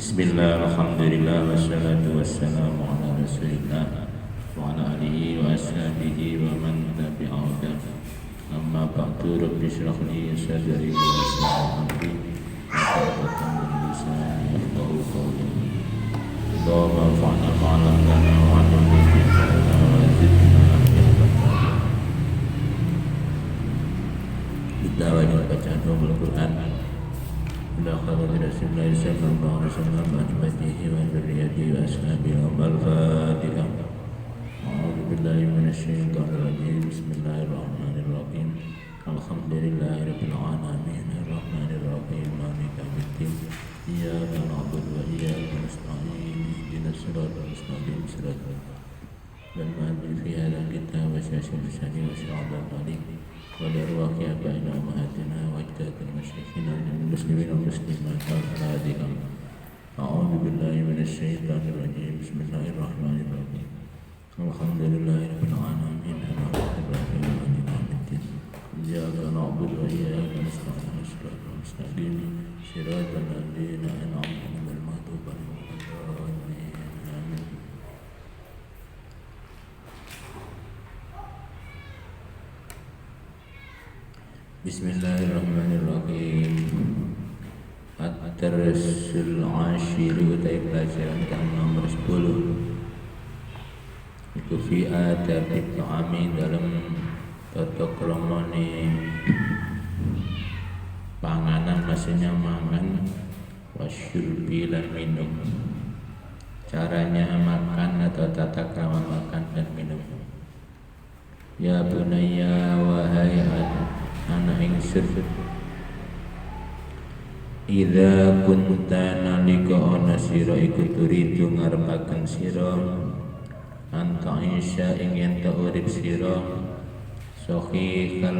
Bismillah, alhamdulillah, wassalatu wassalamu ala rasulillah wa ala alihi wa ashabihi wa man tabi'ahu. Amma ba'du, rabbi shrah li sadri wa yassir li amri wahlul 'uqdatam min lisani yafqahu qawli. Allahumma anfa'na bima 'allamtana wa 'allimna wa zidna ilma. Kita wajib baca Al-Quran. Ila khabar Rasulullah sallallahu alaihi wasallam wa alihi wa dzurriyyatihi wa ashabihi al-Fatihah. A'udzu billahi minasyaitonir rajim. Bismillahirrahmanirrahim. Alhamdulillahirabbil alamin arrahmanir rahim maliki yaumiddin. Iyyaka na'budu wa iyyaka nasta'in. Ihdinas siratal mustaqim siratal ladzina an'amta 'alaihim ghairil maghdubi 'alaihim ولأرواح آبائنا وأمهاتنا وأجدادنا ومشايخنا المسلمين والمسلمات والصادقين. أعوذ بالله من الشيطان الرجيم. بسم الله الرحمن الرحيم. الحمد لله رب العالمين الرحمن الرحيم مالك يوم الدين. إياك نعبد وإياك نستعين صراط المستقيم صراط الذين أنعمت عليهم غير المغضوب عليهم ولا الضالين. آمين. Bismillahirrahmanirrahim. At-Darsul Ashir utai pelajaran yang nomor 10. Iku fi adabit ta'ami dalam tata kramane panganan, maksudnya mangan, wasyurbi lan minum. Caranya makan atau tata krama makan dan minum. Ya bunayya wahai anak ingsun, idza kunta nalika ana sira iku turidu ngarepaken sira anta insya ing yen ta urip sira sahihal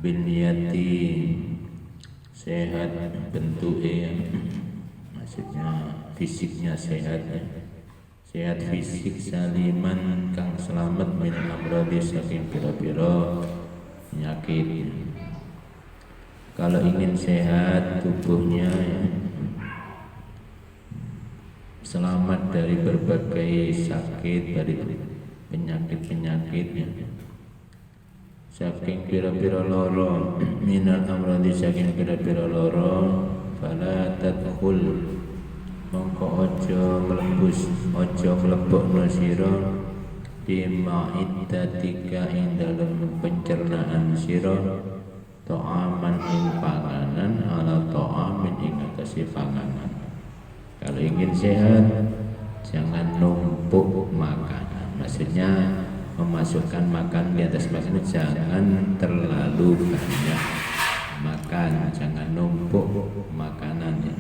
binyati sehat bentuke, maksudnya fisiknya sehat, sehat fisik, saliman kang selamat min amrodi saking pira-pira penyakit. Kalau ingin sehat tubuhnya, selamat dari berbagai sakit, dari penyakit-penyakit, saking pira-pira loro, minal amradi saking pira-pira loro, fala tadkhul mongko aja mlebus, aja mlebokno sira bima'iddatika ing dalam pencernaan sira ta'aman ing panganan ala ta'amin ing atase panganan. Kalau ingin sehat jangan numpuk makanan, maksudnya memasukkan makan di atas makanan, jangan terlalu banyak makan, jangan numpuk makanannya.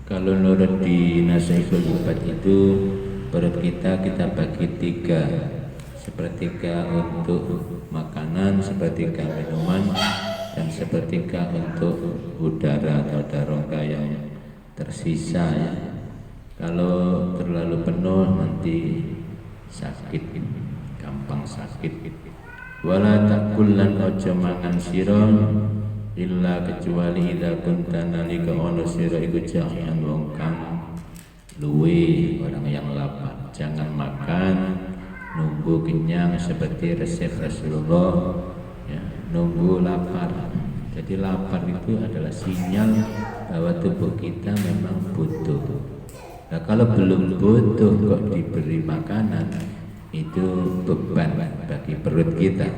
Kalau menurut di Nasihatul Ibad itu perut kita bagi 3, sepertiga untuk makanan, sepertiga minuman, dan sepertiga untuk udara atau rongga yang tersisa ya. Kalau terlalu penuh nanti sakit, gampang sakit. Wala takullan ojo mangan sira illa kecuali idza kunta nalika ana sira iku jahian wong kang luwe, orang yang lapar. Jangan makan nunggu kenyang seperti resep Rasulullah ya, nunggu lapar. Jadi lapar itu adalah sinyal bahwa tubuh kita memang butuh. Nah, kalau belum butuh kok diberi makanan, itu beban bagi perut kita.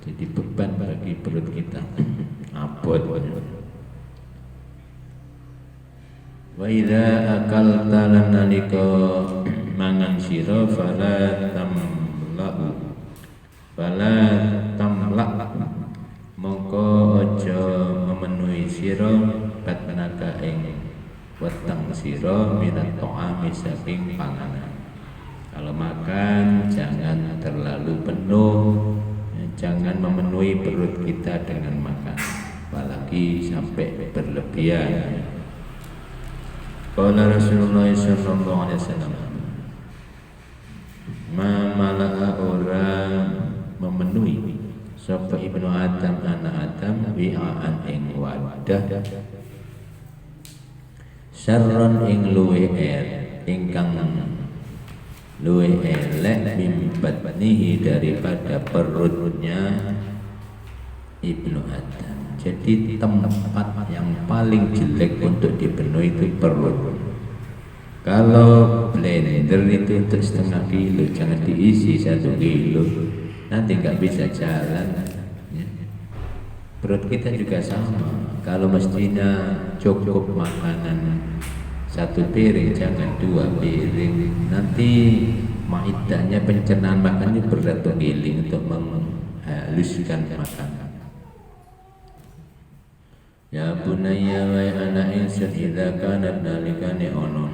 Jadi beban bagi perut kita, abot. Wa idza akalta lan nalika mangan sira fala tamla mongko aja memenuhi sira batnaka ing weteng sira minat ta'ami saking panganan. Kalau makan jangan terlalu penuh, jangan memenuhi perut kita dengan makan, apalagi sampai berlebihan. Qala Rasulullah sallallahu alaihi wasallam, ma mala'a orang memenuhi sapa ibnu Adam anak Adam wi'aan ing wadah syarron ing luwe ingkang luwe elek mimbatnihi daripada perutnya Ibnu Adam. Jadi tempat yang paling jelek untuk dipenuhi itu perut. Kalau blender itu untuk 1/2 kilo, jangan diisi 1 kilo, nanti nggak bisa jalan. Perut kita juga sama. Kalau mestinya cukup makanan 1 piring, jangan 2 piring. Nanti maidahnya pencernaan makannya berdatang-giling untuk menghaluskan makanan. Ya bunayya wa anak insun idza kanat nalikane ono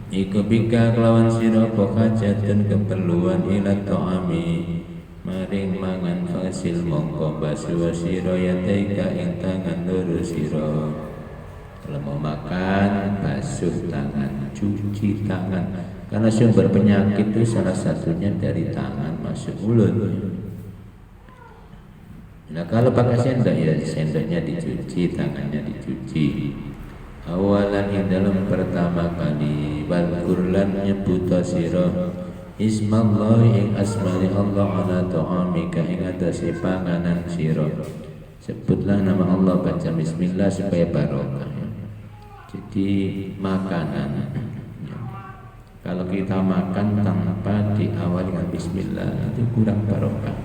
iku bika kelawan sira apa hajatun keperluan ila ta'ami maring mangan fasil mongko basuh sira yataika ing tangan loro sira. Kalau mau makan basuh tangan, cuci tangan, karena sumber penyakit itu salah satunya dari tangan masuk mulut. Nah kalau pakai sendok ya sendoknya dicuci, tangannya dicuci. Awalan ing dalam pertama kali balkurlan nyebut sira ismallahi ing asmani Allah ala ta'amika ing atase panganan sira. Sebutlah nama Allah, baca bismillah supaya barokah. Jadi makanan kalau kita makan tanpa diawali dengan bismillah itu kurang barokah.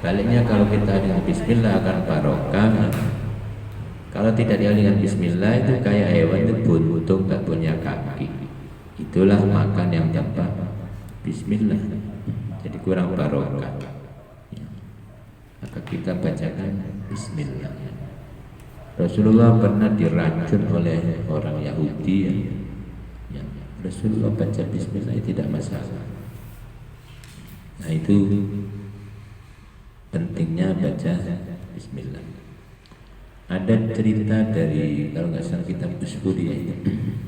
Baliknya kalau kita dengan bismillah akan barokah. Kalau tidak diawali dengan bismillah itu kayak hewan itu buntung tak punya kaki. Itulah makan yang tanpa bismillah. Jadi kurang barokah. Maka kita bacakan bismillah. Rasulullah pernah diracun oleh orang Yahudi ya. Rasulullah baca bismillah tidak masalah. Nah itu pentingnya baca bismillah. Ada cerita dari kalau nggak salah kitab Usburi ya,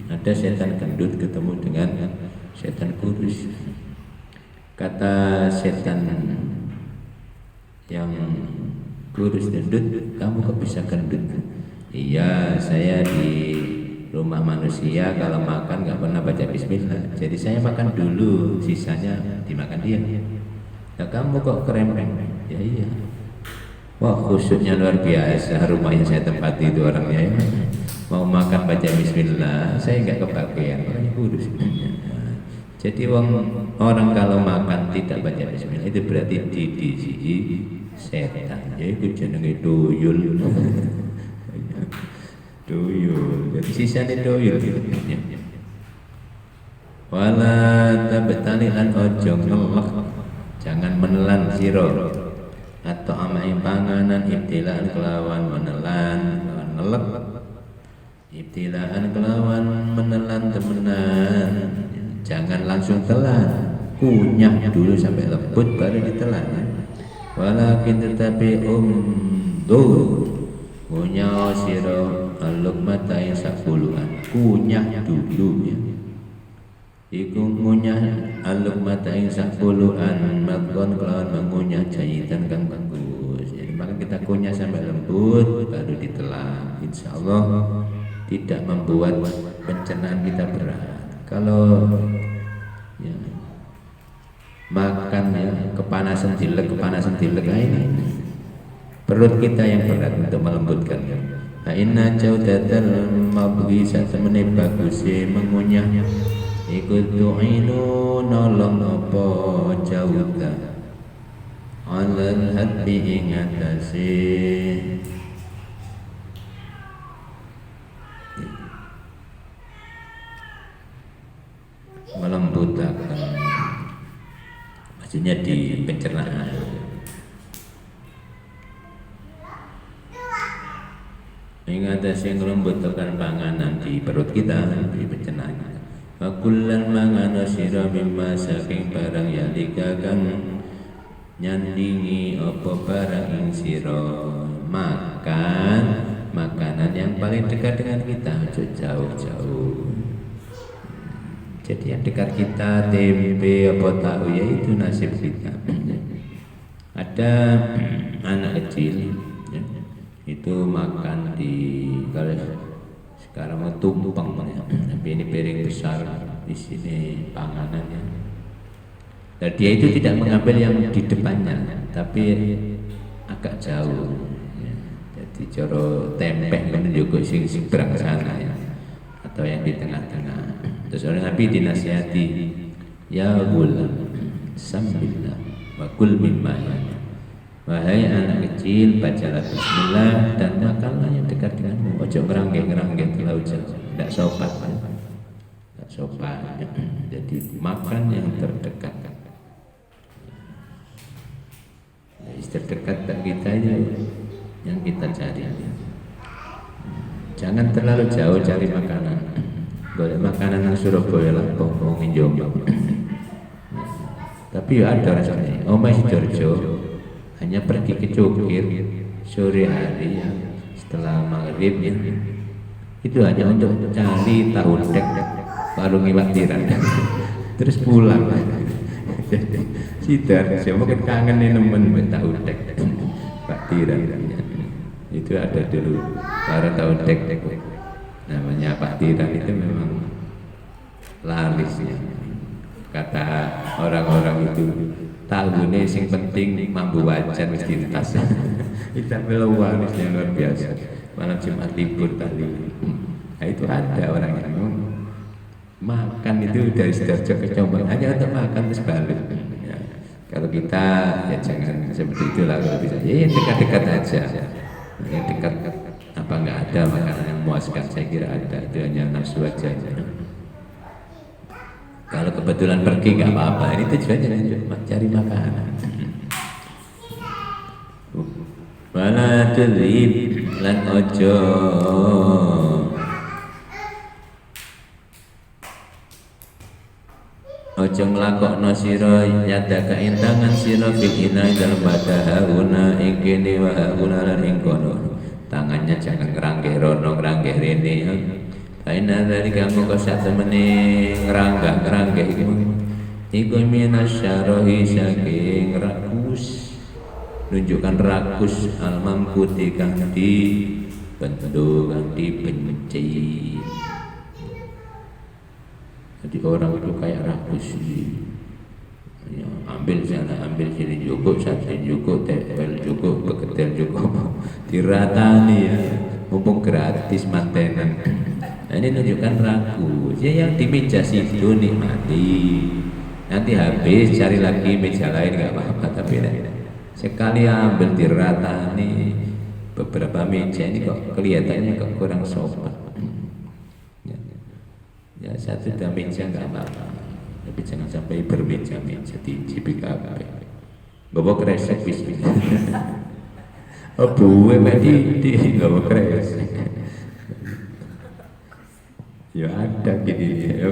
ada setan gendut ketemu dengan setan kurus. Kata setan yang kurus gendut, kamu kok bisa gendut? Iya, saya di rumah manusia kalau makan nggak pernah baca bismillah, jadi saya makan dulu, sisanya dimakan dia. Nah kamu kok kerempeng? Ya iya. Wah khusyuknya luar biasa, rumah yang saya tempati itu orangnya ya. Mau makan baca bismillah, saya nggak kebagian, orangnya kurus. Jadi orang kalau makan tidak baca bismillah itu berarti didisi setan. Ya itu jenenge tuyul. Tuyul. Jadi sisanya tuyul. Wala tabtali an ojo ngelak, jangan menelan siro atau amai panganan ibtilaan kelawan menelan nelek, ibtilaan kelawan menelan temenan. Jangan langsung telan, kunyah dulu sampai lembut baru ditelan. Walakin tetapi kunyah siro al-luqmata yang sakuluan, kunyah dulu ya. Iku ngunyah al-luqmata yang sakuluan madgon kelawan mengunyah jahitan kang bagus. Jadi maka kita kunyah sampai lembut baru ditelan. Insyaallah tidak membuat pencernaan kita berat. Kalau ya, makan ya kepanasan dilek ini perut kita yang berat untuk melembutkan. Nah inna jaudatal mabghi satemene bagus mengunyah ikut tu'inu nolong apa jauda alal hadbi ingatasi melembutkan, maksudnya di pencernaan. Ingatasi melembutkan panganan di perut kita, di pencernaan. Fakullan mangano sira mimma saking barang yalika kang nyandingi apa barang ing sira. Makan makanan yang paling dekat dengan kita, jauh-jauh. Jadi yang dekat kita tempe apa tahu ya itu nasib kita. Ada anak kecil ya, itu makan di, kalau sekarang mau tumpeng ya, tapi ini piring besar, di sini panganannya. Dan dia itu tidak mengambil yang di depannya, tapi agak jauh. Ya. Jadi coro tempeh menunjuk sing seberang sana ya, atau yang di tengah-tengah. Terus oleh Nabi dinasihati, ya gulam, sambillah, wa kul mimma yana. Wahai anak kecil, bacalah bismillah dan makanlah yang dekat denganmu. Ojo ngeranggeh terlalu jauh, tidak sopan. Tidak sopan. Jadi makan yang terdekat. Terdekat kita ini yang kita cari. Jangan terlalu jauh cari makanan. Boleh makanan yang Surabaya lah, ngomongin Jombang. Tapi ya ada rasanya. Omah Sidoarjo hanya pergi ke Cukir sore hari ya, setelah maghrib ya, itu hanya untuk cari tahu dek warung iwak tiran terus pulang. Sidoarjo mungkin kangen nih nemen tahu dek Pak Tiran ya. Itu ada dulu warung tahu dek namanya Pak Tiran, itu memang laris ya. Kata orang-orang itu, tahunnya sing penting mampu wajan mesti di tas. Kita meluang yang luar biasa. Malam Jumat libur tadi. Nah itu ada orang yang makan itu dari Sidoarjo ke Jombang hanya untuk makan terus balik. Ya. Kalau kita ya jangan seperti itulah, kalau bisa ya dekat-dekat aja. Yang dekat apa nggak ada makanan yang memuaskan, saya kira ada, itu hanya nafsu aja. Kalau kebetulan pergi nggak apa-apa, ini tujuannya cari makanan. Wala tudhib lan ojo nglakokno sira yadaka intangan sira fil ina dalam badah una ing kene wa una lan ing kono. Tangannya jangan ngeranggeh rono ngeranggeh rene ya. Aina dari kamu kau sak temene ngeranggah iku minasyarohi saking rakus, nunjukkan rakus al-mamkuti kang dibentuk, kang dibenci. Jadi orang itu kayak rakus ya, ambil sana ambil sini cukup, sate cukup, tepel cukup, beketel cukup, diratani ya, mumpung gratis mantenan. Nah, ini menunjukkan ragu. Ya yang di meja situ nikmati. Nanti habis cari lagi meja lain nggak apa-apa, tapi sekali ambil diratani beberapa meja ini kok kelihatannya kok kurang sopan. Ya satu dah meja nggak apa-apa, tapi jangan sampai bermeja-meja di JPKB. Bawa kresek bismillah. Oh buwe berarti di bawa kresek. Ya ada gini, ya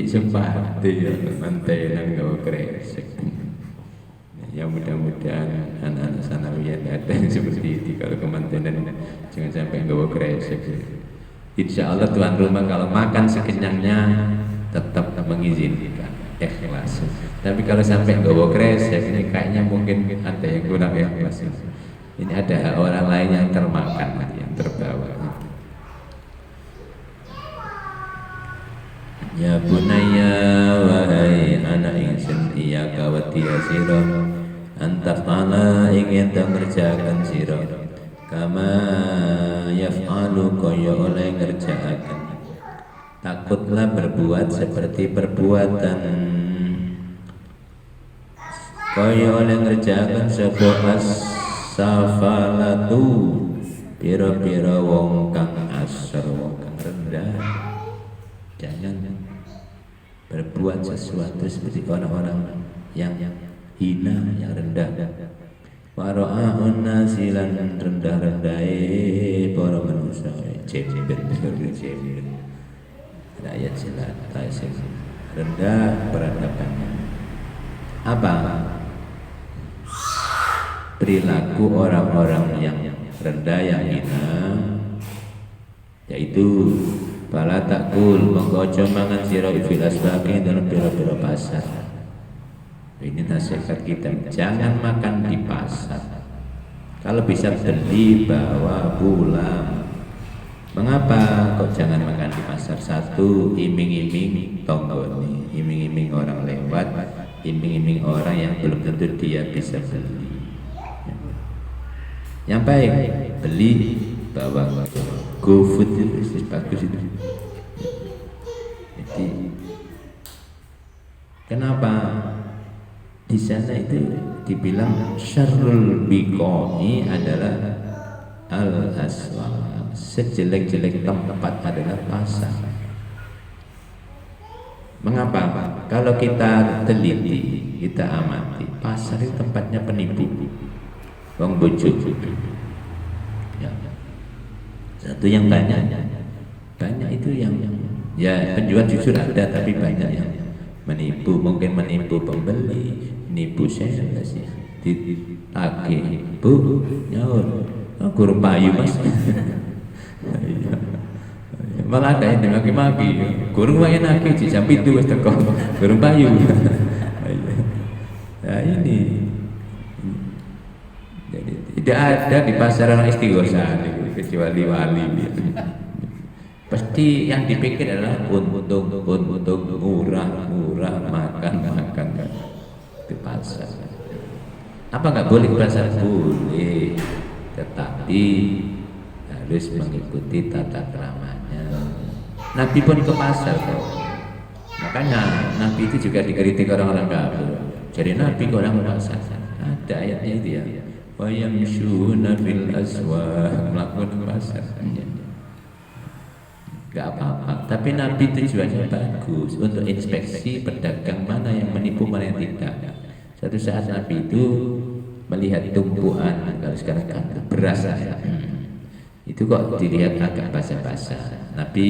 sempati ya mantenan nggak kresek. Ya mudah-mudahan anak-anak sanawiyah ada yang seperti itu. Kalau kemantenan jangan sampai nggak kresek. Insya Allah tuan rumah kalau makan sekenyangnya tetap mengizinkan, ikhlas. Tapi kalau sampai nggak kresek ini kayaknya mungkin ada yang kurang ikhlas. Ini ada orang lain yang termakan, yang terbawa. Ya bunaya wahai anak ingsun iya kawati sira antafala ingin mengerjakan sira kama yaf'alu kaya oleh ngerjakaken. Takutlah berbuat seperti perbuatan kaya oleh ngerjakaken sapa as-safalatu pira-pira wong kang asor, wong kang rendah. Jangan berbuat sesuatu seperti orang-orang yang hina, yang rendah. Wara'ahun nasilan rendah-rendahe para manusia, cember. Ada ayat jelata rendah peradabannya. Apa? Perilaku orang-orang yang rendah, yang hina, yaitu fala takul mongko aja mangan sira fil asbaqi dalam pira-pira pasar. Ini nasihat kita, jangan makan di pasar. Kalau bisa beli bawa pulang. Mengapa kok jangan makan di pasar? Satu, iming-iming tonggoni, iming-iming orang lewat, iming-iming orang yang belum tentu dia bisa beli. Yang baik beli bawa GoFood itu bagus itu. Jadi kenapa di sana itu dibilang syarrul biqai adalah al-aswaq, sejelek-jelek tempat adalah pasar. Mengapa? Kalau kita teliti, kita amati, pasar itu tempatnya penipu, wong bojo. Ya. Satu yang banyak itu yang ya penjual jujur ada, tapi banyak yang menipu, mungkin menipu pembeli, menipu sales, ditagih, Bu, nyaur, guru payu Mas. Malah ada yang dimaki-maki, guru payu nagih, jam itu wis teko, guru payu. Nah ini, jadi tidak ada di pasaran istighosah kecuali wali. Pasti yang dipikir adalah untung murah makan di pasar. Apa nggak boleh ke pasar? Boleh, tetapi harus mengikuti tata keramanya. Nabi pun ke pasar kok. Makanya Nabi itu juga dikritik orang-orang kafir. Jadi Nabi ke orang pasar. Ada ayatnya itu ya. Wa yamshuna fil aswaq, melakukan pasar. Gak apa-apa, tapi Nabi tujuannya bagus untuk inspeksi pedagang mana yang menipu mana yang tidak. Suatu saat Nabi itu melihat tumpuan, kalau sekarang kan beras itu kok dilihat agak basah-basah. Nabi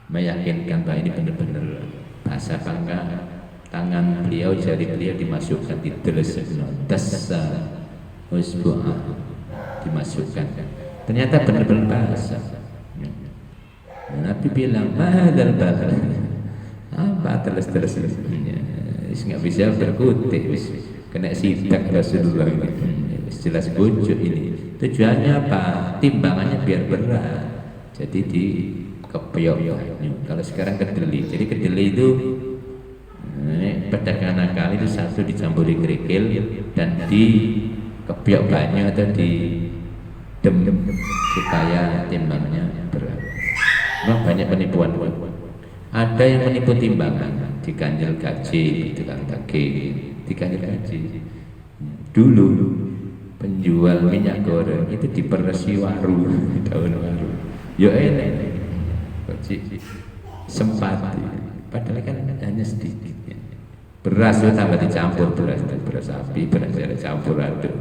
meyakinkan bahwa ini benar-benar basah apa enggak. Tangan beliau, jari beliau dimasukkan di dasa usbu'ah, dimasukkan. Ternyata benar-benar basah. Nabi bilang, mahadal bakal apa terus nggak bisa berkutik, kena sidak Rasulullah ini, jelas bujuk ini. Tujuannya apa? Timbangannya biar berat. Jadi di kepiok. Kalau sekarang kedeli. Jadi kedeli itu pedagang nakal itu satu dicampuri kerikil dan di kepiok banyak atau di dem supaya timbangnya berat. Memang banyak penipuan. Ada yang menipu timbangan, diganjel gaji, tukang daging, diganjel gaji. Dulu penjual minyak goreng itu diperesi waru, daun waru. Yo enak, sempat. Padahal kan hanya sedikit. Beras itu tambah dicampur, beras sapi, beras campur aduk.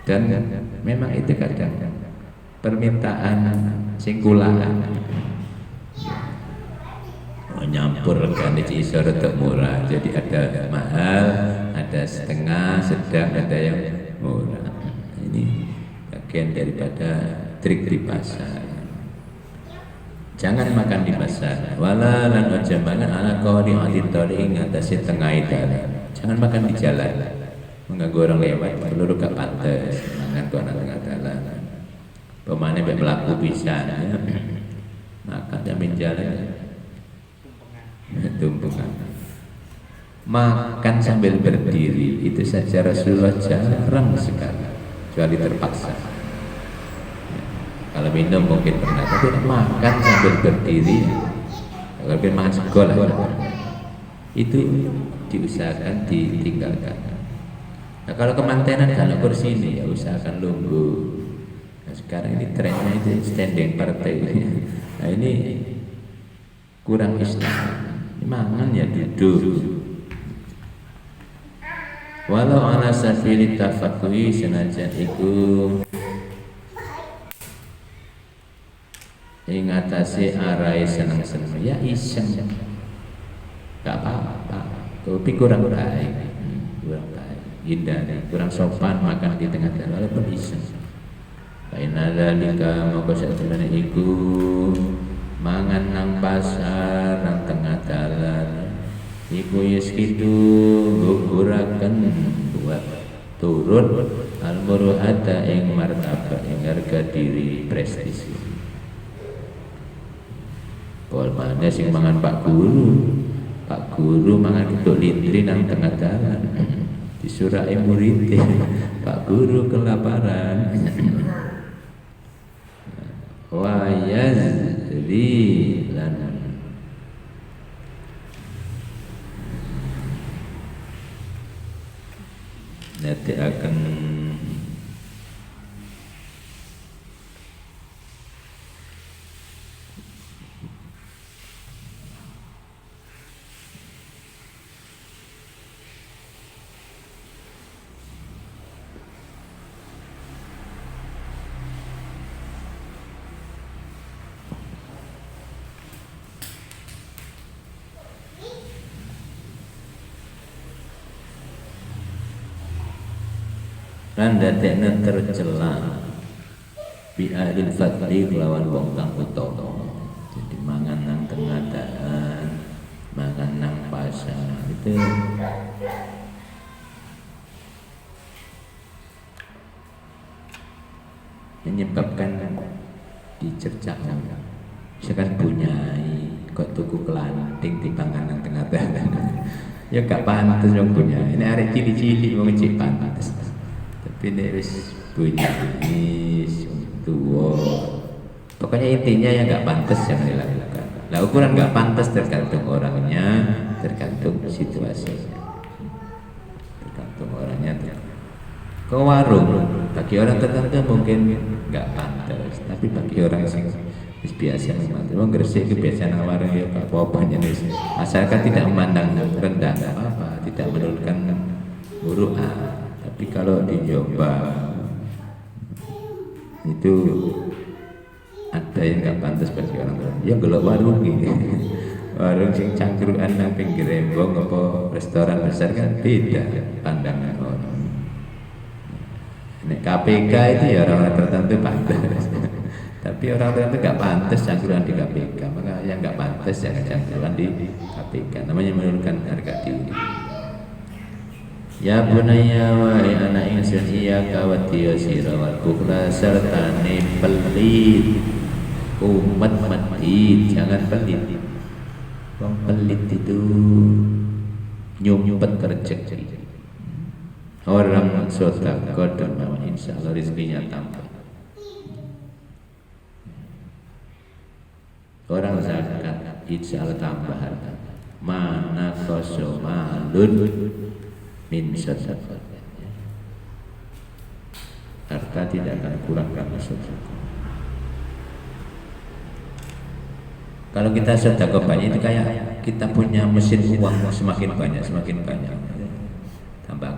Dan memang itu kadang permintaan singkulaan menyampur regane iso rada murah, jadi ada mahal, ada setengah, sedang, ada yang murah. Ini bagian daripada trik di pasar. Jangan makan di pasar. Wala lan jambangan ala qawli auditori ngatasi tengah dalan. Jangan makan di jalan. Mengganggu orang lewat, perlu gak pantas makan ke tengah jalan. Pemane mbek mlaku bisa ya. Makan jamin jalan. Tumpukan. Makan sambil berdiri itu saja Rasulullah jarang sekali, kecuali terpaksa. Kalau minum mungkin pernah, tapi makan sambil berdiri, kalau makan segol itu diusahakan ditinggalkan. Nah kalau kemantenan kalau kursi ini ya usahakan lungguh. Nah, sekarang ini trennya itu standing partai. Nah ini kurang Islam. Mangan ya duduk. Walau ala sabili tafakuhi senajan iku ingatasi arai senang-senang ya iseng, gak apa-apa, tapi kurang baik, hindari, kurang sopan makan di tengah jalan walaupun iseng. Baina dzalika maka sebenarnya iku mangan nang pasar nang tengah dalan iku wis kitu guguraken buat turun al-muru'ata ing martabat ing harga diri prestisi. Pol mana sing mangan Pak Guru mangan untuk lintri nang tengah dalan disurai murid Pak Guru kelaparan wa yazri lan nanti akan dadekna tercela bi ahlil fadli lawan wong kang utama. Jadi mangan nang tengah dalan, mangan nang pasar itu menyebabkan dicercak. Misalkan bunyai kok tuku kelanting di panganan tengah dalan. Ya gak pantes wong bunyai. Ini arek cilik-cilik wong cek pantes. Tapi nek wis bunyai tua. Pokoknya intinya yang gak pantes yang dilakukan. Nah ukuran gak pantes tergantung orangnya, tergantung situasinya. Tergantung orangnya. Ke warung bagi orang tertentu mungkin gak pantas, tapi bagi orang yang biasa memang wong Gresik kebiasaan warung ya apa-apa jenis asalkan tidak memandang rendah apa-apa, tidak menurunkan muru'ah. Tapi kalau di Jombang itu ada yang gak pantas bagi orang tua. Ya gelok warung gini, warung sing cangkruan nang pinggir embong apa restoran besar kan beda pandangan orang. Nek KPK itu ya orang tertentu pantas. Tapi orang tertentu gak pantas cangkruan di KPK. Maka yang gak pantas jangan cangkruan di KPK. Namanya menurunkan harga diri. Ya bunaya wahai anak ingsun iyaka wa tiyasira wal bukhla serta pelit umat mati jangan pelit. Wong pelit itu nyumpet rezeki. Orang sedekah dan insya Allah rezekinya tambah. Orang zakat insya Allah tambah harta. Mana kosomalun min sedekah. Harta tidak akan kurang karena sedekah. Kalau kita sedekah banyak itu kayak kita punya mesin uang semakin banyak. Tambah.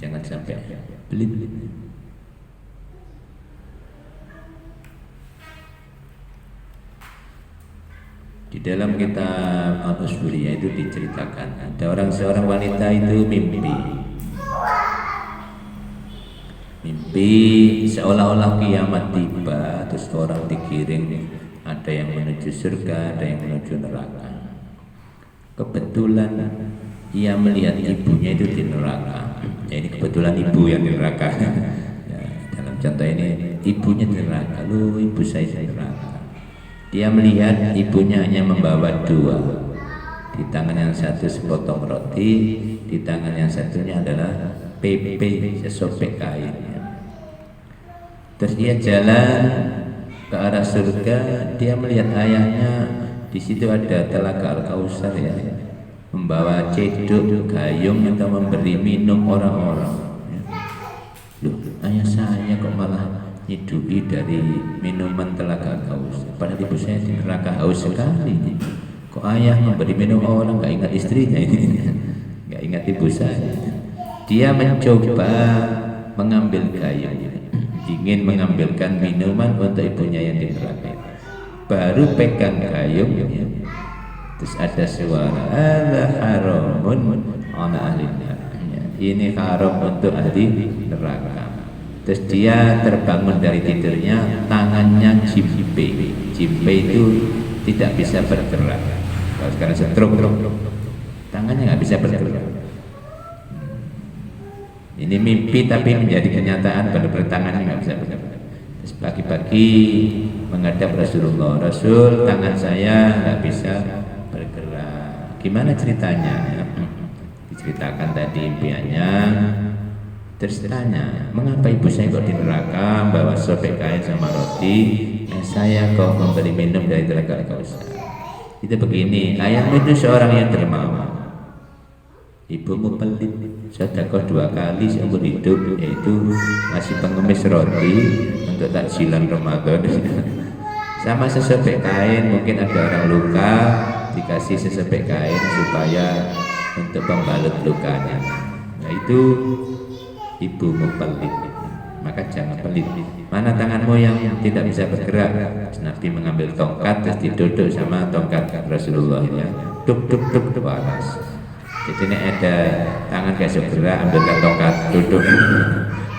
Jangan sampai beli. Di dalam kitab Al-Usuliyah itu diceritakan ada seorang wanita itu mimpi seolah-olah kiamat tiba, terus orang dikirim, ada yang menuju surga, ada yang menuju neraka. Kebetulan ia melihat ibunya itu di neraka. Ya, ini kebetulan ibu yang di neraka. Ya, dalam contoh ini ibunya di neraka. Lu ibu saya di neraka. Dia melihat ibunya hanya membawa dua. Di tangan yang satu sepotong roti, di tangan yang satunya adalah sesopek kain. Terus dia jalan ke arah surga. Dia melihat ayahnya di situ ada telaga Al-Kausar ya, membawa cedok, gayung atau memberi minum orang-orang. Loh, ayah saya kok malah nyidui dari minuman telaga Al-Kausar. Padahal ibu saya di neraka haus sekali. Kok ayah memberi minum orang, gak ingat istrinya ini, gak ingat ibu saya. Dia mencoba mengambil gayung, ingin mengambilkan minuman untuk ibunya yang di neraka. Baru pegang gayung, terus ada suara ala haramun ala ahli neraka. Ini haram untuk ahli neraka. Terus dia terbangun dari tidurnya, tangannya jimpe. Jimpe itu tidak bisa bergerak. Kalau sekarang stroke, tangannya nggak bisa bergerak. Ini mimpi tapi menjadi kenyataan, benar-benar tangannya nggak bisa bergerak. Terus pagi-pagi menghadap Rasulullah, Rasul, tangan saya nggak bisa bergerak. Gimana ceritanya? Diceritakan tadi impiannya. Terus tanya, mengapa ibu saya kok di neraka bawa sobek kain sama roti, saya kok memberi minum dari telaga Kausar? Itu begini, ayahmu itu seorang yang dermawan, ibumu pelit, sedekah 2 kali seumur hidup, yaitu ngasih pengemis roti untuk takjilan Ramadan. Sama sesebek kain, mungkin ada orang luka, dikasih sesebek kain supaya untuk pembalut lukanya. Nah itu ibumu pelit, maka jangan pelit. Mana tanganmu yang tidak bisa bergerak? Nabi mengambil tongkat terus diduduk sama tongkat Rasulullah ya, duk duk duk duk atas. Jadi ini ada tangan gak bisa bergerak, ambilkan tongkat, duduk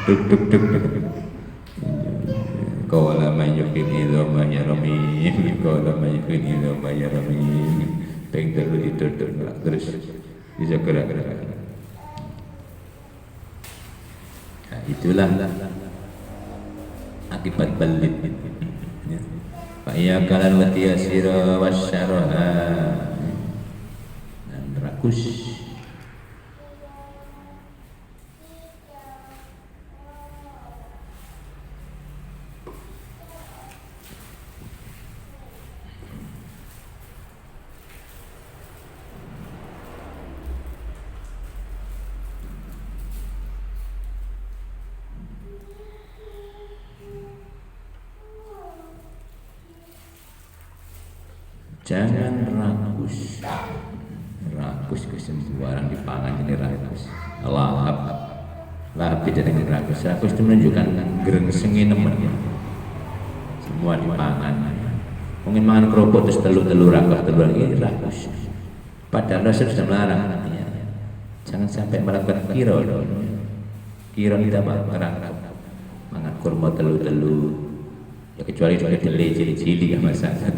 duk duk duk. Qala may yuqin idza yarami, qala may yuqin idza yarami. Peng telu diduduk terus bisa gerak-gerak. Nah, itulah akibat belit. Fa iya kalan wati asira wasyaraha dan rakus. Jangan rakus. Rakus kesembuhan dipangan jadi rakus. Lahap tidak dengan rakus. Rakus itu menunjukkan gerengsengin nemen. Semua dipangan. Mungkin makan kerupuk terus telur rakus, telur ini rakus. Padahal Rasul sudah melarang. Jangan sampai melakukan kiro. Kiro tidak melarang. Makan kurma telur. Ya kecuali dele cili-cili ya masalah.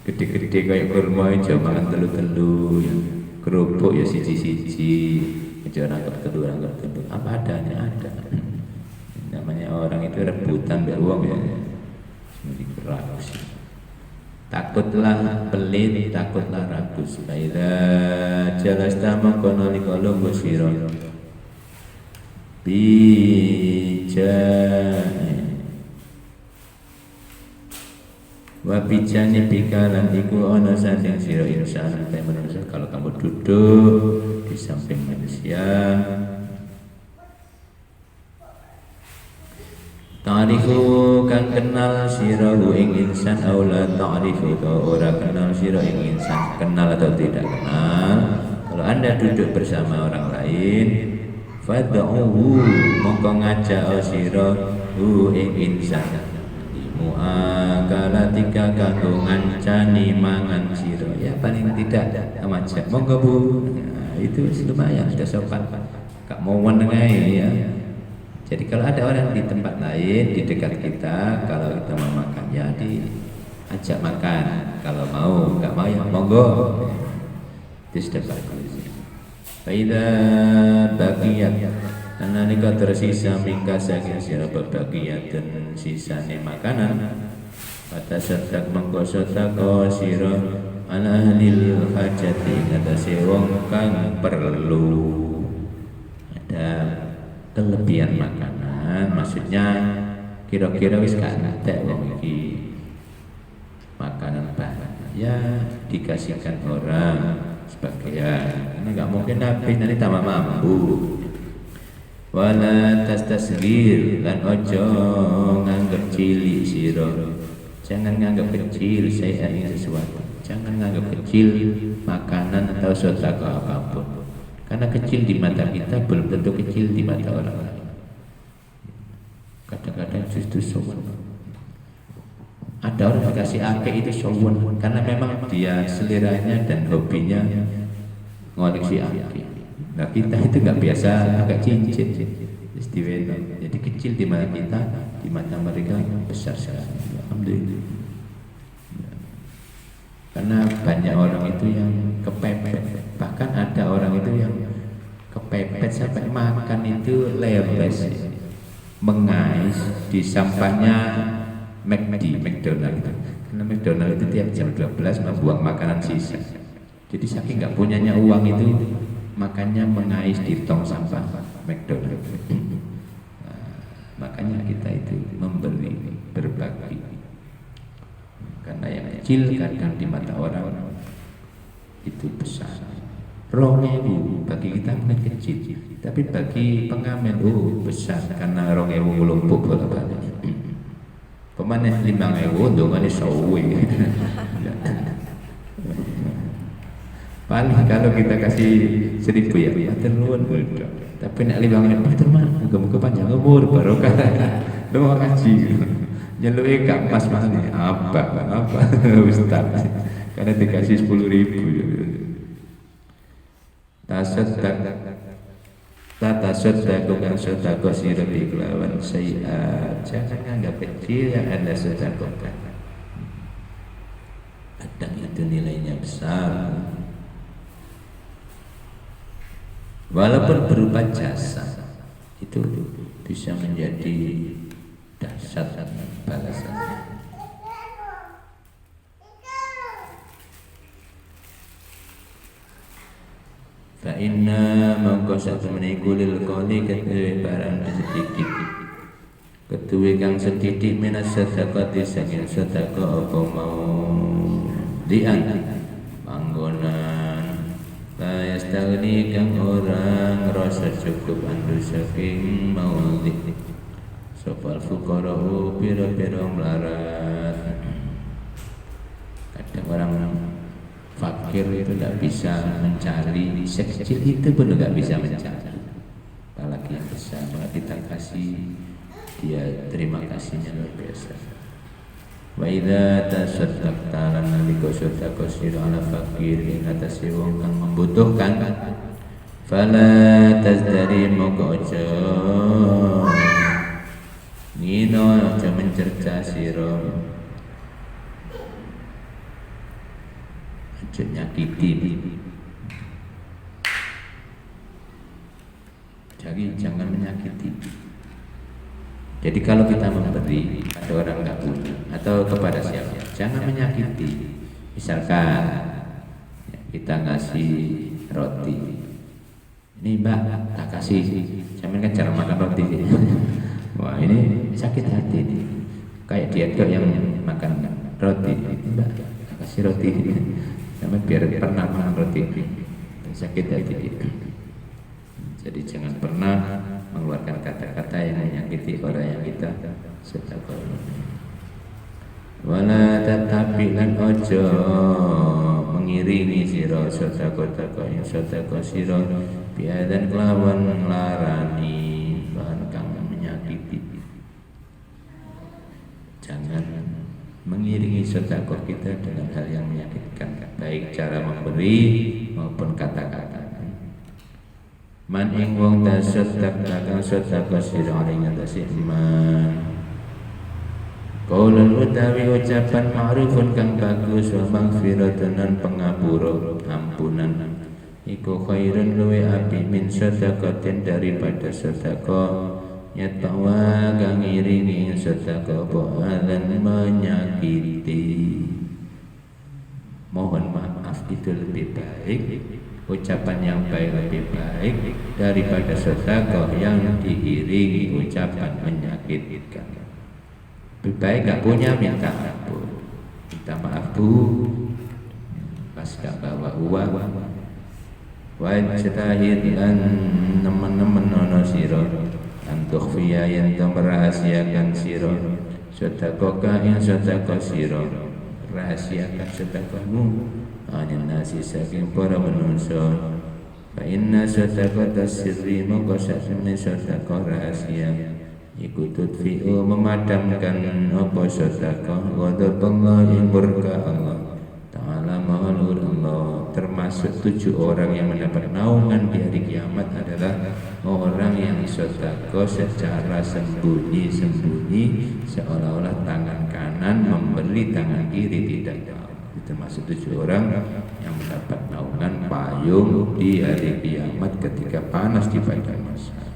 Gede-gede kayak kurma aja makan telur ya. Kerupuk ya siji-siji aja nangkep telur apa adanya ada. Namanya orang itu rebutan beruang ya. Semuanya rakus. Takutlah pelit, takutlah rakus. Baida jalasta mangkono likolong bosiro bijane wabijani pikalan iku ono sanding siro insan sampai manusia. Kalau kamu duduk di samping manusia, ta'rifu kan kenal siro ing insan aula ta'rifu to ora kenal siro ing insan, kenal atau tidak kenal. Kalau anda duduk bersama orang lain, fad'uhu mongko ngajak siro ing insan mu'akalatika kanggo ngancani mangan siro, ya paling tidak ngajak monggo bu. Nah, itu lumayan sudah sopan, gak mau menengai ya. Jadi kalau ada orang di tempat lain di dekat kita, kalau kita mau makan ya diajak makan, kalau mau gak mau ya monggo. Itu sudah bagus. Faida baqiyat analika tersisa mingka saking sira bagian dan sisane makanan pada sedek mengko sedekah sira ala ahlil hajati ngatasi wong kang perlu. Ada kelebihan makanan, maksudnya kira-kira wis gak ada wong iki makanan banyak ya dikasihkan orang sebagian, karena nggak mungkin habis nanti tambah mampu. Wala tastasghir lan ojo nganggep cilik sira. Jangan nganggep kecil saya ing sesuatu. Jangan nganggep kecil makanan atau sedekah apapun. Karena kecil di mata kita belum tentu kecil di mata orang lain. Kadang-kadang justru sowan. Ada orang dikasih akeh itu sowan karena memang dia seleranya dan hobinya ngoleksi akeh. Nah kita itu nggak biasa pakai cincin, istimewa. Jadi kecil di mata kita, di mata mereka besar sekali. Alhamdulillah. Karena banyak orang itu yang kepepet, bahkan ada orang itu yang kepepet sampai makan itu lemes, mengais di sampahnya McDonald. Karena McDonald itu tiap jam 12 membuang makanan sisa. Jadi saking nggak punyanya uang itu makannya mengais di tong sampah McDonald. Nah, makanya kita itu memberi, berbagi. Karena yang kecil kadang di mata orang itu besar. 2.000 bagi kita mungkin kecil, tapi bagi pengamen besar karena 2.000 ngelumpuk bolak-balik. Pemanen 5.000 dongane sawe. Paling kalau kita kasih 1.000 ya, terus tapi nak 5.000 terus mah muga-muga panjang umur barokah. Doa kaji. Nyeluke gak pas mas nih apa Ustaz karena dikasih 10.000 tasaddaq kang sedekah sira kelawan sayiat jangan anggap kecil yang Anda sedekahkan kadang itu nilainya besar walaupun berupa jasa itu bisa menjadi dahsyat balasannya. Fa inna mangko satmene kulil qali ketuwe barang sedikit. Ketuwe kang sedikit minas sedekah saking sedekah apa mau dian panggonan la yastagni kang orang rasa cukup andu saking maulid sopal fuqara'u pira-pira melarat. Kadang orang fakir itu tidak bisa mencari, sekecil itu pun tidak bisa mencari, apalagi yang besar. Maka kita kasih, dia terima kasihnya luar biasa. Wa idza tasaddaqta lan nalika sedekah sira ala fakir ing atase wong kang membutuhkan fala tazdari moko aja Nino aja mencerca siro aja nyakiti. Jadi jangan menyakiti. Jadi kalau kita memberi pada orang nggak punya atau kepada siapa, jangan menyakiti. Misalkan kita ngasih roti, ini mbak tak kasih, jangan kan cara makan roti. Wah ini sakit hati nih. Kayak dia tuh yang makan roti, mbak kasih roti, sama biar pernah makan roti, sakit hati. Jadi jangan pernah mengeluarkan kata-kata yang menyakiti orang yang kita sedekah. Wala tetapi lan ojo mengiringi sira sedekah yang sedekah sira biadan kelawan nglarani bahan kang menyakiti. Jangan mengiringi sedekah kita dengan hal yang menyakitkan, baik cara memberi maupun kata-kata. Man ing wong tasaddaq kang sedekah sira ing atase iman. Qaulun utawi ucapan ma'rufun kang bagus wa maghfiratun lan pangapura ampunan. Iku khairun luwe api min sedekatin daripada sedekah yatawa kang iringi sedekah bo'alan menyakiti. Mohon maaf itu lebih baik, ucapan yang baik lebih baik daripada sedekah yang diiringi ucapan menyakitkan. Lebih baik gak punya minta ampun, minta maaf bu, pas gak bawa uang. Wajtahid lan nemen-nemen nono siro antuk fiya yang merahasiakan siro sedekah yang sedekah siro rahasiakan sedekahmu anil nasi saking para manusia. Fa inna sedekah sirri mongko sakmene sedekah rahasia iku tudfi'u memadamkan apa sedekah ghadab Allah ing murka Allah ta'ala maulur Allah termasuk termasuk 7 orang yang mendapat naungan di hari kiamat adalah orang yang sedekah secara sembunyi-sembunyi, seolah-olah tangan kanan memberi, tangan kiri tidak tahu. Termasuk 7 orang yang mendapat naungan payung di hari kiamat ketika panas di padang mahsyar.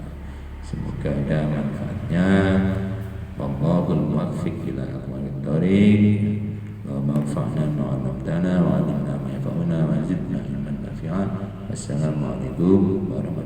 Semoga ada manfaatnya. Wallahul muwaffiq ila aqwamit thoriq. Wa manfa'na ma 'allamtana wa 'allimna ma yanfa'una wa zidna ilman nafi'an. Wassalamualaikum warahmatullahi wabarakatuh.